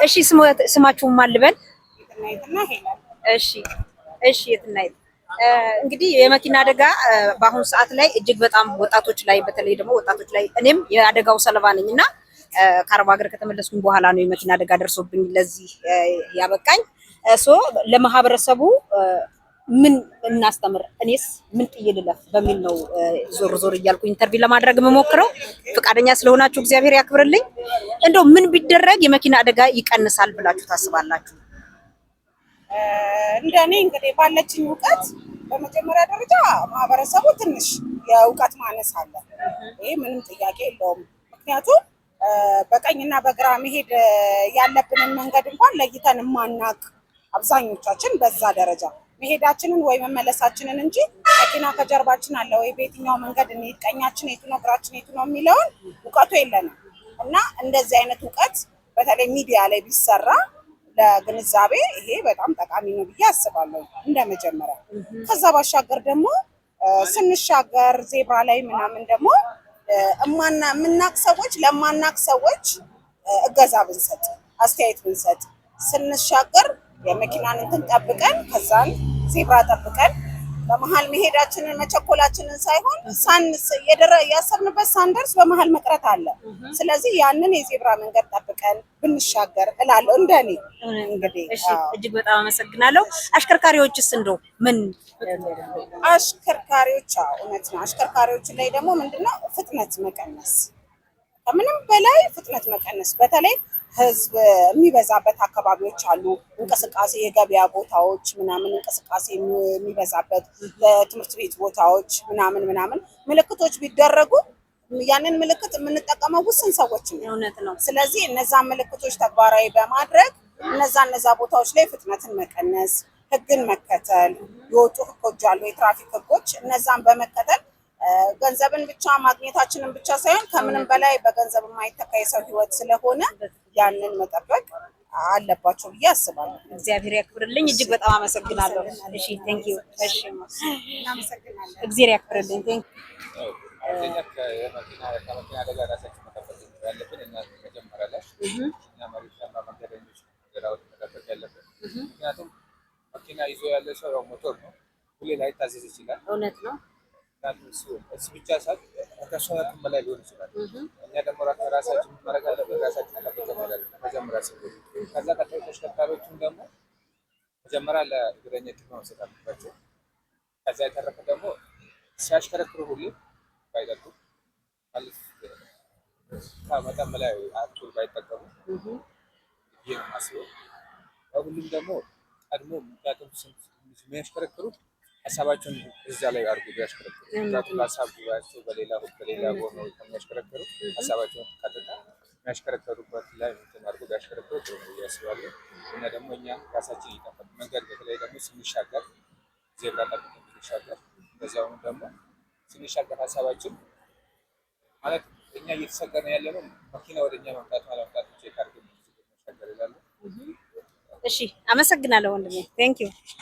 እሺ ስማችሁን ማን ልበል? እሺ እሺ የትናየት እንግዲህ የመኪና አደጋ በአሁኑ ሰዓት ላይ እጅግ በጣም ወጣቶች ላይ በተለይ ደግሞ ወጣቶች ላይ እኔም የአደጋው ሰለባ ነኝና ከአረብ ሀገር ከተመለስኩኝ በኋላ ነው የመኪና አደጋ ደርሶብኝ ለዚህ ያበቃኝ። ለማህበረሰቡ ምን እናስተምር፣ እኔስ ምን ጥዬ ልለፍ በሚል ነው ዞር ዞር እያልኩ ኢንተርቪው ለማድረግ የምሞክረው። ፈቃደኛ ስለሆናችሁ እግዚአብሔር ያክብርልኝ። እንደው ምን ቢደረግ የመኪና አደጋ ይቀንሳል ብላችሁ ታስባላችሁ? እንደኔ እንግዲህ ባለችኝ እውቀት በመጀመሪያ ደረጃ ማህበረሰቡ ትንሽ የእውቀት ማነስ አለ። ይሄ ምንም ጥያቄ የለውም። ምክንያቱም በቀኝና በግራ መሄድ ያለብንን መንገድ እንኳን ለይተን ማናቅ አብዛኞቻችን በዛ ደረጃ መሄዳችንን ወይ መመለሳችንን እንጂ መኪና ከጀርባችን አለ ወይ በየትኛው መንገድ እንሂድ፣ ቀኛችን የቱ ነው፣ ግራችን የቱ ነው የሚለውን እውቀቱ የለንም እና እንደዚህ አይነት እውቀት በተለይ ሚዲያ ላይ ቢሰራ ለግንዛቤ ይሄ በጣም ጠቃሚ ነው ብዬ አስባለሁ እንደ መጀመሪያ። ከዛ ባሻገር ደግሞ ስንሻገር ዜብራ ላይ ምናምን ደግሞ የምናቅ ሰዎች ለማናቅ ሰዎች እገዛ ብንሰጥ፣ አስተያየት ብንሰጥ፣ ስንሻገር የመኪናን እንትን ጠብቀን ከዛን ዜብራ ጠብቀን በመሀል መሄዳችንን መቸኮላችንን ሳይሆን ያሰብንበት ሳንደርስ በመሀል መቅረት አለ። ስለዚህ ያንን የዜብራ መንገድ ጠብቀን ብንሻገር እላለሁ እንደኔ። እንግዲህ እሺ፣ እጅግ በጣም አመሰግናለሁ። አሽከርካሪዎችስ እንደው ምን አሽከርካሪዎች እውነት ነው። አሽከርካሪዎች ላይ ደግሞ ምንድነው ፍጥነት መቀነስ፣ ከምንም በላይ ፍጥነት መቀነስ። በተለይ ህዝብ የሚበዛበት አካባቢዎች አሉ፣ እንቅስቃሴ የገበያ ቦታዎች ምናምን እንቅስቃሴ የሚበዛበት ትምህርት ቤት ቦታዎች ምናምን ምልክቶች ቢደረጉ ያንን ምልክት የምንጠቀመው ውስን ሰዎች ነው። ስለዚህ እነዛን ምልክቶች ተግባራዊ በማድረግ እነዛ ቦታዎች ላይ ፍጥነትን መቀነስ፣ ህግን መከተል፣ የወጡ ህጎች አሉ፣ የትራፊክ ህጎች፣ እነዛን በመከተል ገንዘብን ብቻ ማግኘታችንን ብቻ ሳይሆን ከምንም በላይ በገንዘብ የማይተካ የሰው ህይወት ስለሆነ ያንን መጠበቅ አለባቸው ብዬ አስባለሁ። እግዚአብሔር ያክብርልኝ። እጅግ በጣም አመሰግናለሁ። እሺ ቴንክ ዩ። እሺ እናመሰግናለን። እግዚአብሔር ያክብርልኝ። ቴንክ የመኪና አደጋ ራሳችን መጠበቅ ያለብን እና መጀመሪያ ላይ እና መሪና መንገደኞች ገራዎች መጠበቅ ያለብን። ምክንያቱም መኪና ይዞ ያለ ሰው ያው ሞቶር ነው፣ ሁሌ ላይታዘዝ ይችላል። እውነት ነው። እሱ ብቻ ሳይሆን ከእሱ አቅም በላይ ሊሆን ይችላል። እኛ ደግሞ ራሳችን ማድረግ አለብን፣ ራሳችን ጠብቀን መጀመሪያ ሰው። ከዛ ቀጣይ ተሽከርካሪዎቹም ደግሞ መጀመሪያ ለእግረኛ ጥቅም መስጠት አለባቸው። ከዛ የተረፈ ደግሞ ሲያሽከረክሩ ሁሌ ባይጠጡ ማለት ከመጠን በላይ አልኮል ባይጠቀሙ ይሄ ነው የማስበው። ሁሉም ደግሞ ቀድሞ ምክንያቱም የሚያሽከረክሩት ሀሳባቸውን እዛ ላይ አድርጎ ቢያሽከረክሩ ምክንያቱም ሀሳብ ጉባኤያቸው በሌላ ሆነው ከሚያሽከረክሩ ሀሳባቸውን ቀጥታ የሚያሽከረከሩበት ላይ እንትን አድርጎ ቢያሽከረክሩ ጥሩ ነው ብዬ አስባለሁ። እና ደግሞ እኛ ራሳችን ይጠበቅ መንገድ በተለይ ደግሞ ስንሻገር ዜብራ ጠብቀን ስንሻገር፣ በዛውም ደግሞ ስንሻገር ሀሳባችን ማለት እኛ እየተሰገርን ያለ ነው መኪና ወደ እኛ መምጣት አለመምጣት ቼክ አድርገን መሻገር ይላሉ። እሺ አመሰግናለሁ ወንድሜ። ቴንክ ዩ